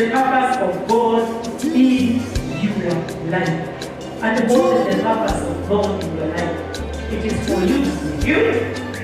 the purpose of God in your life. And what is the purpose of God in your life? It is for you to be healed.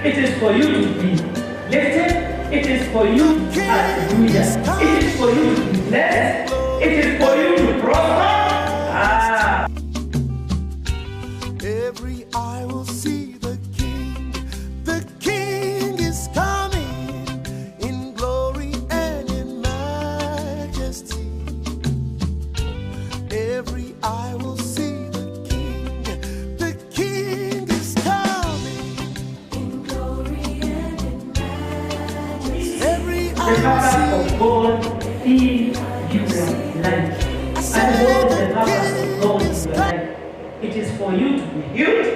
It is for you to be lifted. It is for you, hallelujah. It is for you to be blessed. It is for you to prosper. Every eye will see the King. The King is coming in glory and in majesty. Every eye will see the King. The King is coming in glory and in majesty. Every eye will see the purpose of God in your life. And what is the purpose of God in your life? It is for you to be healed.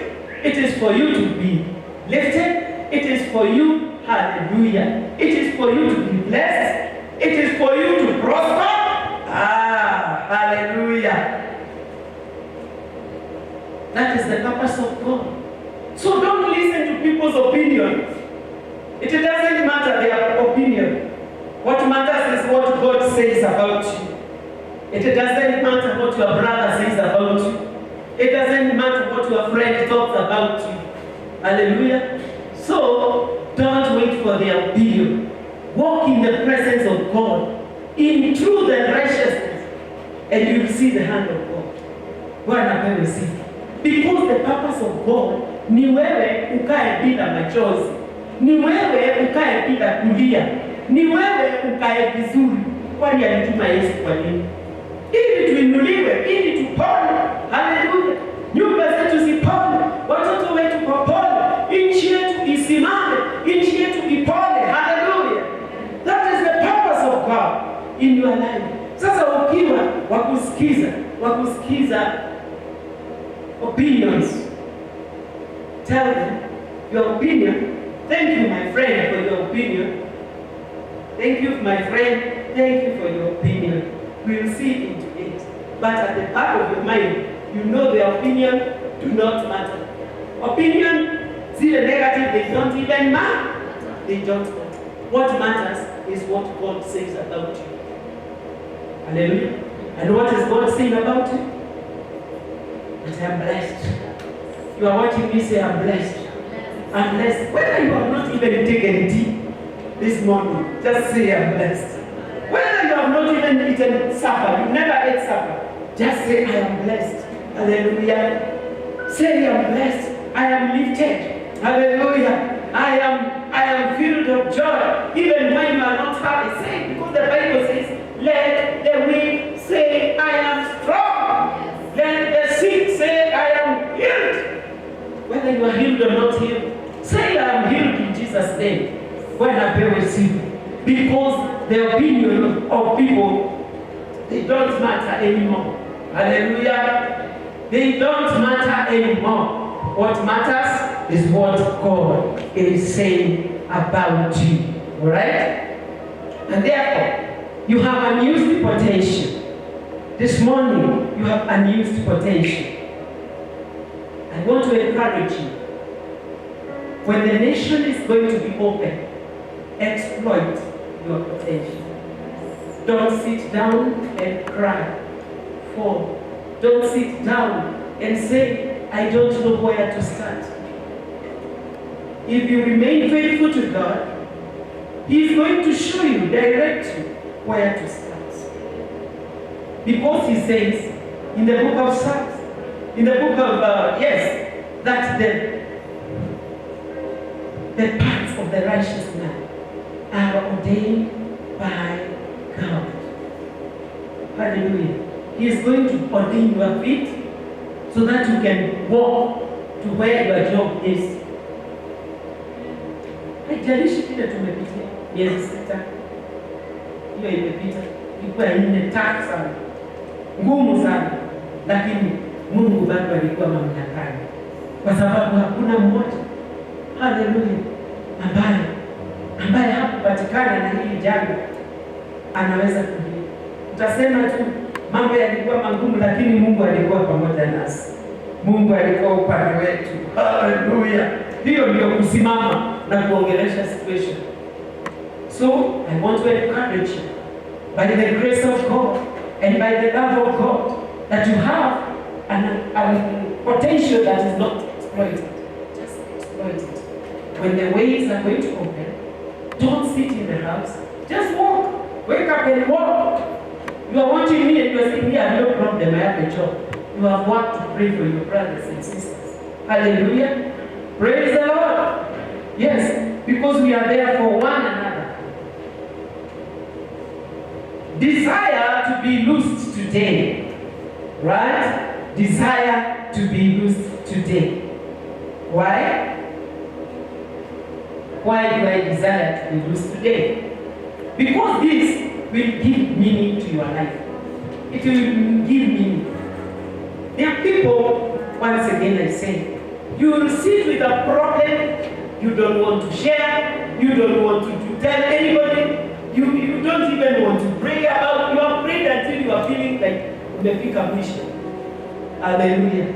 It is for you to be lifted. It is for you, hallelujah. It is for you to be blessed. It is for you to prosper. Hallelujah. That is the purpose of God. So don't listen to people's opinions. It doesn't matter their opinion. What matters is what God says about you. It doesn't matter what your brother says about you. It doesn't matter what your friend talks about you. Hallelujah. So, don't wait for their opinion. Walk in the presence of God, in truth and righteousness, and you will see the hand of God. Bwana apewe sifa. Because the purpose of God ni wewe ukae bila machozi. Ni wewe ukae bila kulia. Ni wewe ukae vizuri. Kwani alituma Yesu kwa nini? Ili tuinuliwe, ili tupone. Haleluya. Nyumba zetu zipone, watoto wetu wapone, nchi yetu isimame, nchi yetu ipone. Haleluya. That is the purpose of God in your life. Sasa ukiwa wakusikiza opinions, tell them your opinion. Thank you, my friend, for your opinion. Thank you, my friend. Thank you for your opinion. We'll see into it. But at the back of your mind, you know the opinion do not matter. Opinion, see the negative, they don't even matter. They don't matter. What matters is what God says about you. Hallelujah. And what is God saying about you? That I am blessed. You are watching me say, I'm blessed. I'm blessed. Whether you have not even taken tea this morning, just say, I'm blessed. Whether you have not even eaten supper, you never ate supper, just say, I am blessed. Hallelujah. Say, I am blessed. I am lifted. Hallelujah. I am filled of joy. Even when you are not happy, say, because the Bible says, let the weak say, I am strong. Let the sick say, I am healed. Whether you are healed or not healed, say, I am healed in Jesus' name. When I receive. Because the opinion of people, they don't matter anymore. Hallelujah. They don't matter anymore. What matters is what God is saying about you. Alright? And therefore, you have unused potential. This morning, you have unused potential. I want to encourage you. When the nation is going to be open, exploit your potential. Don't sit down and cry. Don't sit down and say, I don't know where to start. If you remain faithful to God, He is going to show you, direct you where to start. Because He says in the book of Psalms, in the book of, that the paths of the righteous man are ordained by God. Hallelujah. He is going to ordain your feet so that you can walk to where your job is. Haijalishi kile tumepitia miezi 6. Hiyo imepita. Ilikuwa tafu sana. Ngumu sana. Lakini Mungu bado alikuwa mamlakani. Kwa sababu hakuna mmoja. Hallelujah. Ambaye hakupatikana na hili jambo anaweza kulia. Utasema tu mambo yalikuwa magumu, lakini Mungu alikuwa pamoja nasi. Mungu alikuwa upande wetu. Hallelujah. Hiyo ndio kusimama na kuongelesha situation. So I want to encourage you. by the grace of God and by the love of God, that you have an potential that is not exploited. Just exploit it. When the ways are going to open, don't sit in the house. Just walk. Wake up and walk. You are watching me and you are saying, yeah, no problem, I have a job. You have work to pray for your brothers and sisters. Hallelujah. Praise the Lord. Yes, because we are there for one another. Desire to be loosed today. Right? Desire to be loosed today. Why? Why do I desire to be loosed today? Because this will give meaning to your life. It will give meaning. There are people, once again I say, you will sit with a problem, you don't want to share, you don't want to tell anybody, you don't even want to pray about, you have prayed until you are feeling like umefika mwisho. Hallelujah.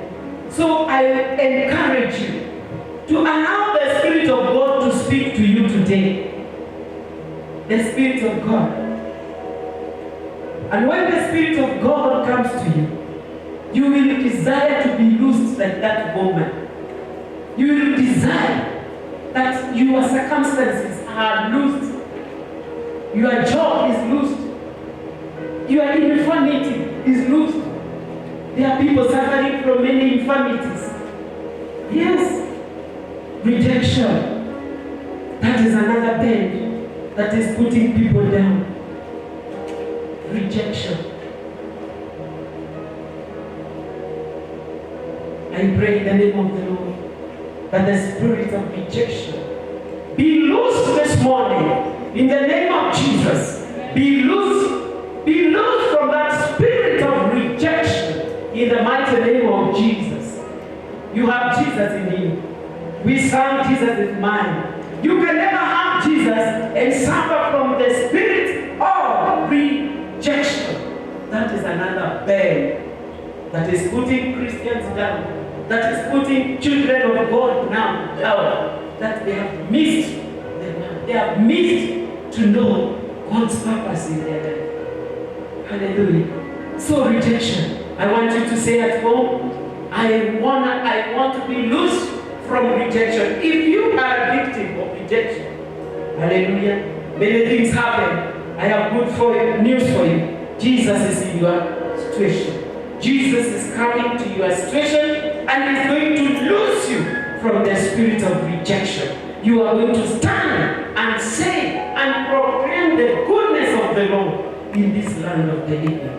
So I encourage you to allow the Spirit of God to speak to you today. The Spirit of God. And when the Spirit of God comes to you, you will desire to be loosed like that woman. You will desire that your circumstances are loosed. Your job is loosed. Your infirmity is loosed. There are people suffering from many infirmities. Yes. Rejection. That is another bend that is putting people down. Rejection. I pray in the name of the Lord that the spirit of rejection be loosed this morning in the name of Jesus. Be loosed from that spirit of rejection in the mighty name of Jesus. You have Jesus in you. We sang Jesus is mine. You can never have Jesus and suffer from the spirit of rejection. That is another bed that is putting Christians down. That is putting children of God now down. That they have missed. They have missed to know God's purpose in their life. Hallelujah. So rejection. I want you to say at home, I want to be loose from rejection. If you are a victim of rejection, hallelujah, many things happen. I have good news for you. Jesus is in your situation. Jesus is coming to your situation and is going to loose you from the spirit of rejection. You are going to stand and say and proclaim the goodness of the Lord in this land of the living.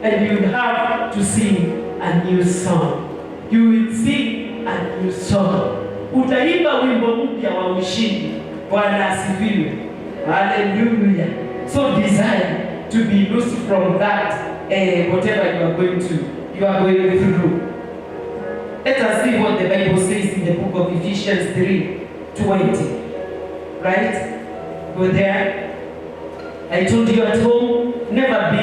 And you will have to sing a new song. You will sing a new song. Utaimba wimbo mpya wa ushindi. Bwana asifiwe. Hallelujah. So desire to be loosed from that whatever you are going through. Let us see what the Bible says in the book of Ephesians 3:20. Right? Go there. I told you at home, never be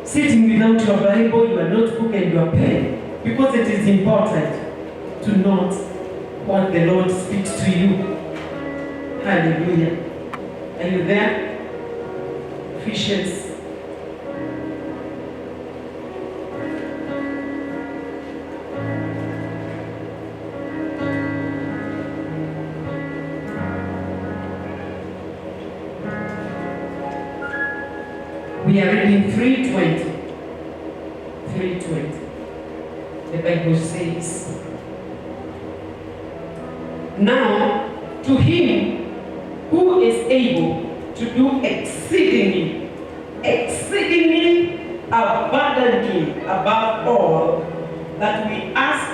sitting without your Bible, your notebook, and your pen, because it is important to note what the Lord speaks to you. Hallelujah. Are you there? Ephesians. We are reading 3:20. 3:20. The Bible says, now to him who is able to do exceedingly abundantly above all that we ask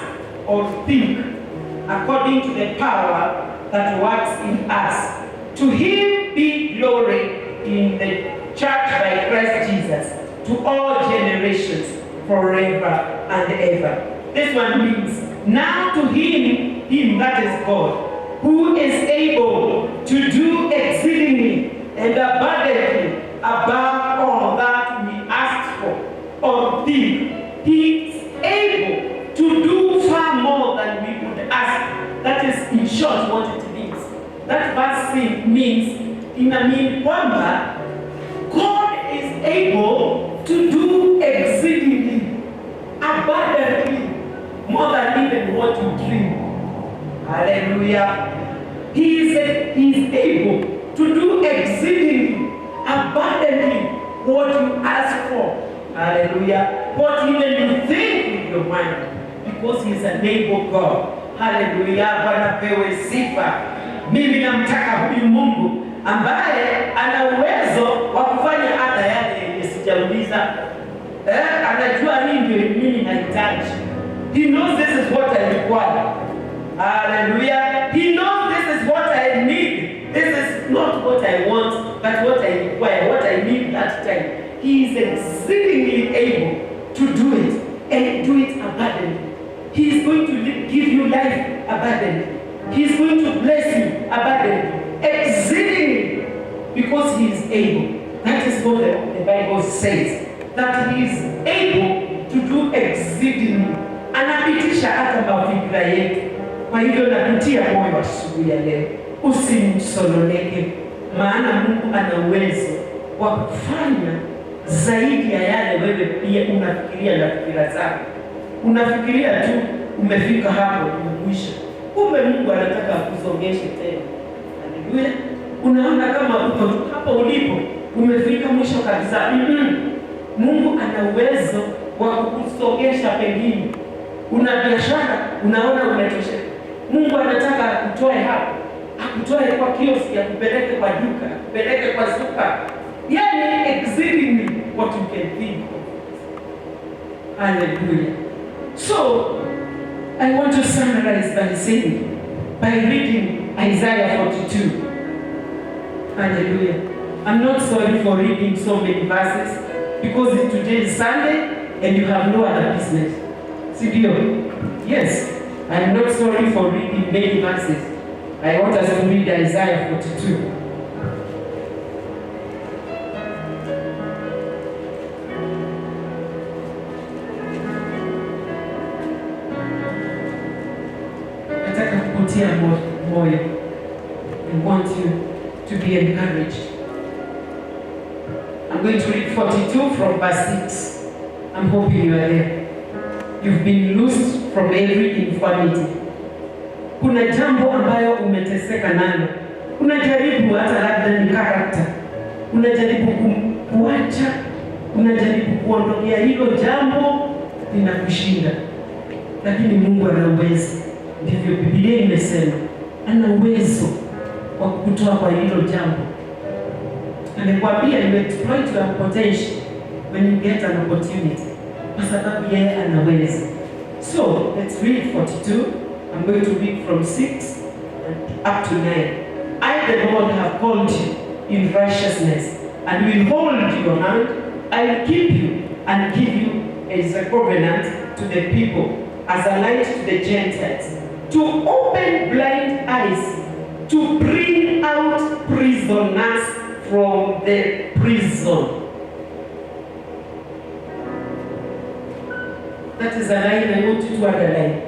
or think, according to the power that works in us. To him be glory in the church by Christ Jesus, to all generations, forever and ever. This one means, now to him that is God, who is able to do exceedingly and abundantly above all that we ask for or think. He is able to do far more than we would ask. That is in short what it means. That verse means, kwamba God able to do exceedingly, abundantly, more than even what you dream. Hallelujah. He is able to do exceedingly, abundantly, what you ask for. Hallelujah. What even you think with your mind. Because He is an able God. Hallelujah. Bwana pewe sifa. Mimi namtaka huyu Mungu ambaye ana uwezo wa kufanya hata yale yenye sijauliza. Anajua nini ndio mimi nahitaji. He knows this is what I require. Hallelujah. He knows this is what I need. This is not what I want, but what I require, what I need that time. He is exceedingly able to do it and do it abundantly. He is going to give you life abundantly. He is going to bless you abundantly, exceedingly, because He is able. That is what the Bible says, that He is able to do exceedingly. Anapitisha hata mafikira yetu. Kwa hivyo nakutia moyo asubuhi ya leo, usimsononeke, maana Mungu ana uwezo wa kufanya zaidi ya yale wewe pia unafikiria na fikira zako. Unafikiria tu umefika hapo umekwisha. Kumbe Mungu anataka akusongeshe tena. Haleluya. Unaona kama uko hapo ulipo umefika mwisho kabisa. Mungu ana uwezo wa kukusongesha pengine. Una biashara, unaona umetosheka. Mungu anataka akutoe hapo. Akutoe kwa kioski, akupeleke kwa duka, akupeleke kwa suka. Yani exceedingly what you can think of. Hallelujah. So, I want to summarize by saying, by reading Isaiah 42. Hallelujah. I'm not sorry for reading so many verses because today is Sunday and you have no other business. Yes, I'm not sorry for reading many verses. I want us to read Isaiah 42. Moyo. I want you to be encouraged. I'm going to read 42 from verse 6. I'm hoping you are there. You've been loosed from every infirmity. Kuna jambo ambayo umeteseka nalo. Unajaribu hata labda ni character. Unajaribu kuacha. Unajaribu kuondokea hilo jambo linakushinda. Lakini Mungu ana uwezo. Ndivyo Biblia imesema. Ana uwezo wa kukutoa kwa hilo jambo. Amekwambia you exploit your potential when you get an opportunity. Kwa sababu yeye ana uwezo. So, let's read 42. I'm going to read from 6 up to 9. I, the Lord, have called you in righteousness and will hold your hand. I will keep you and give you as a covenant to the people, as a light to the Gentiles, to open blind eyes, to bring out prisoners from the prison. That is a line I want you to underline,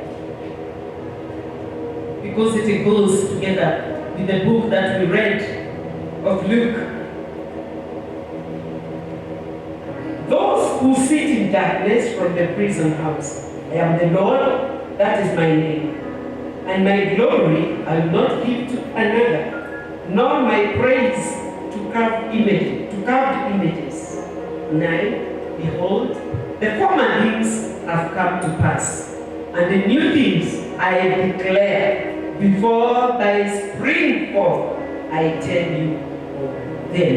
because it goes together with the book that we read of Luke. Those who sit in darkness from the prison house. I am the Lord, that is my name. And my glory I will not give to another, nor my praise to carved images. 9. Behold, the former things have come to pass, and the new things I declare. Before thy spring forth, I tell you of them.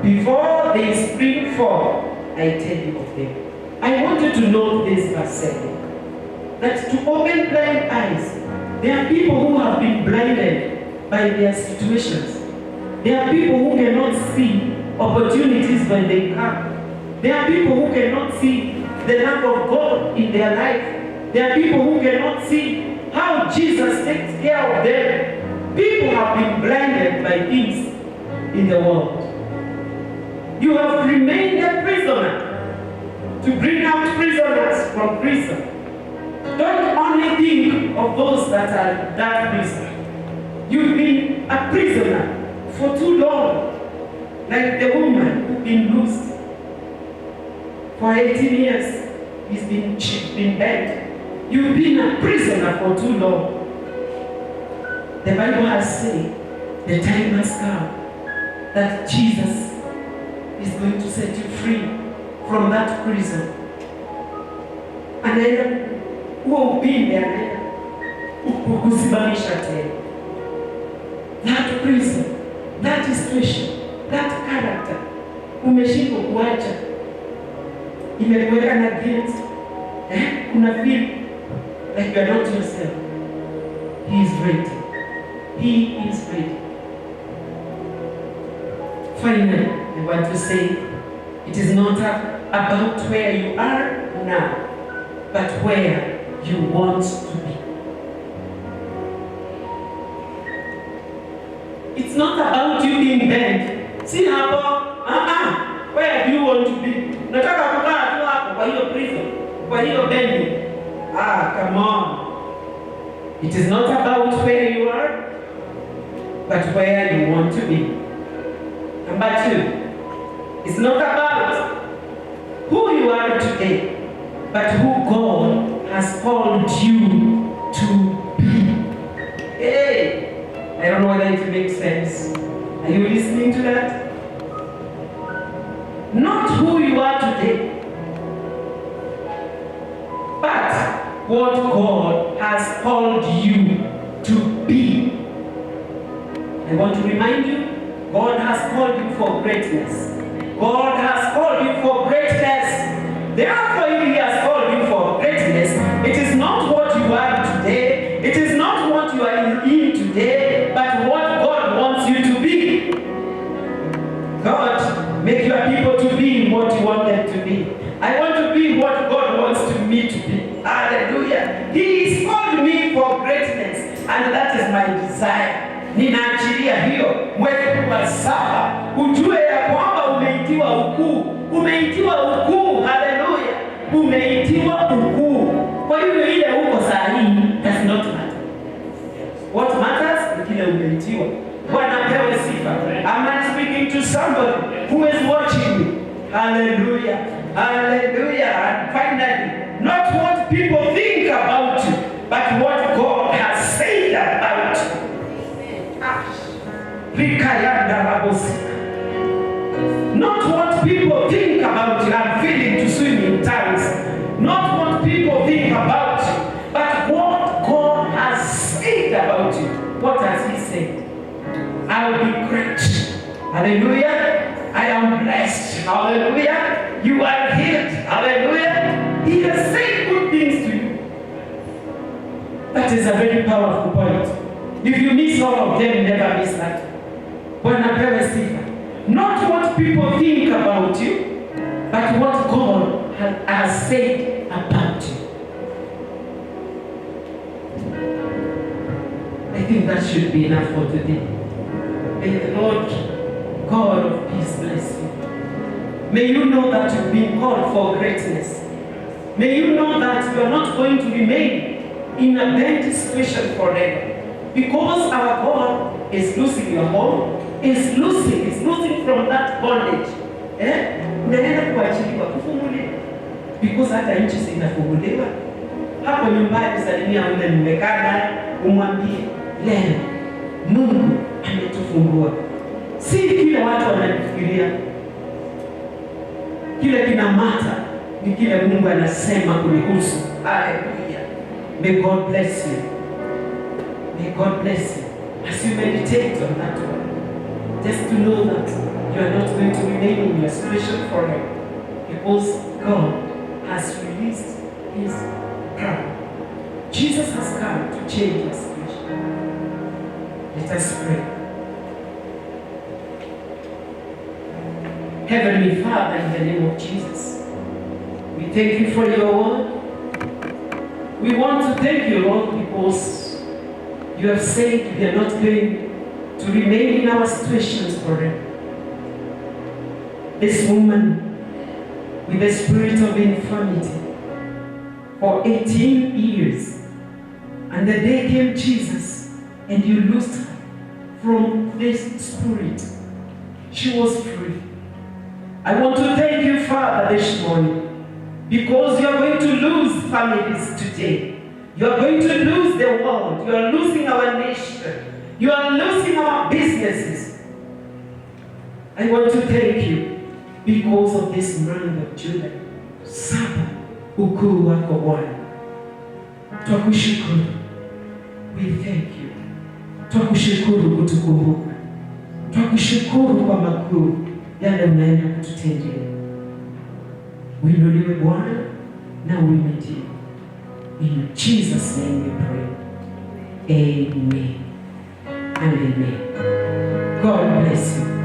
Before they spring forth, I tell you of them. I want you to note this verse 7. That to open blind eyes, there are people who have been blinded by their situations. There are people who cannot see opportunities when they come. There are people who cannot see the love of God in their life. There are people who cannot see how Jesus takes care of them. People have been blinded by things in the world. You have remained a prisoner to bring out prisoners from prison. Don't only think of those that are that prison. You've been a prisoner for too long. Like the woman who's been loosed for 18 years. She's been bent. You've been a prisoner for too long. The Bible has said the time has come that Jesus is going to set you free from that prison. Anaenda huo upinde, anaenda kukusimamisha tena. That prison, that situation, that character umeshindwa kuacha, imekuweka na guilt. Una feel like you are not yourself. He is ready. He is ready. Finally, I want to say, it is not about where you are now, but where you want to be. It's not about you being bent. See how, where do you want to be? Nataka kukaa tu hapo kwa hiyo prison, kwa hiyo bending. Come on. It is not about where you are, but where you want to be. Number 2, it's not about who you are today, but who God has called you to be. Hey, I don't know whether it makes sense. Are you listening to that? Not who you are today, but what God has called you to be. I want to remind you, God has called you for greatness. God has called you for greatness. Therefore, if He has called you for greatness, it is not what you are today, it is not what you are in today, but what God wants you to be. God, make your people to be what you want them to be. I want to be what God wants me to be. Hallelujah. He has called me for greatness, and that is my desire. Ninaachilia hiyo mwezi wa 7 ujue ya kwamba umeitiwa ukuu. Umeitiwa ukuu. Haleluya. Umeitiwa ukuu. Kwa hivyo ile uko saa hii does not matter. What matters ni kile umeitiwa. Bwana pewe sifa. I'm speaking to somebody who is watching me. Hallelujah. Hallelujah. And finally, not what people think about you, but what God has said about you. Not what people think about you. I'm feeling to swim in tongues. Not what people think about you, but what God has said about you. What has He said? I will be great. Hallelujah. I am blessed. Hallelujah. You are healed. Hallelujah. He has said good things to you. That is a very powerful point. If you miss all of them, never miss that. Bwana pewe sifa. Not what people think about you, but what God has said about you. I think that should be enough for today. May the Lord, God of peace, bless you. May you know that you've been called for greatness. May you know that you are not going to remain in a bad situation forever. Because our God is losing your home, is losing from that bondage. Unaenda kuachiliwa, kufunguliwa. Because hata nchi zinafunguliwa. Hapo nyumbani salimia ule mmekaa naye, umwambie leo Mungu ametufungua. Si kile watu wanafikiria. Kile kinamata ni kile Mungu anasema kunihusu. Hallelujah. May God bless you. May God bless you as you meditate on that one. Just to know that you are not going to remain in your situation forever, because God has released His power. Jesus has come to change your situation. Let us pray. Heavenly Father, in the name of Jesus, we thank you for your word. We want to thank you, Lord, because you have said we are not going to remain in our situations forever. This woman with the spirit of infirmity for 18 years, and the day came Jesus, and you loosed her from this spirit. she was free. I want to thank you, Father, this morning, because you are going to lose families today. You are going to lose the world. You are losing our nation. You are losing our businesses. I want to thank you because of this month of July. Saba ukuu wako Bwana. Twakushukuru. We thank you. Twakushukuru kutukumbuka. Twakushukuru kwa makuu yale unaenda kututendea. Uinuliwe Bwana na uimidiwe. In Jesus' name we pray. Amen and amen. God bless you.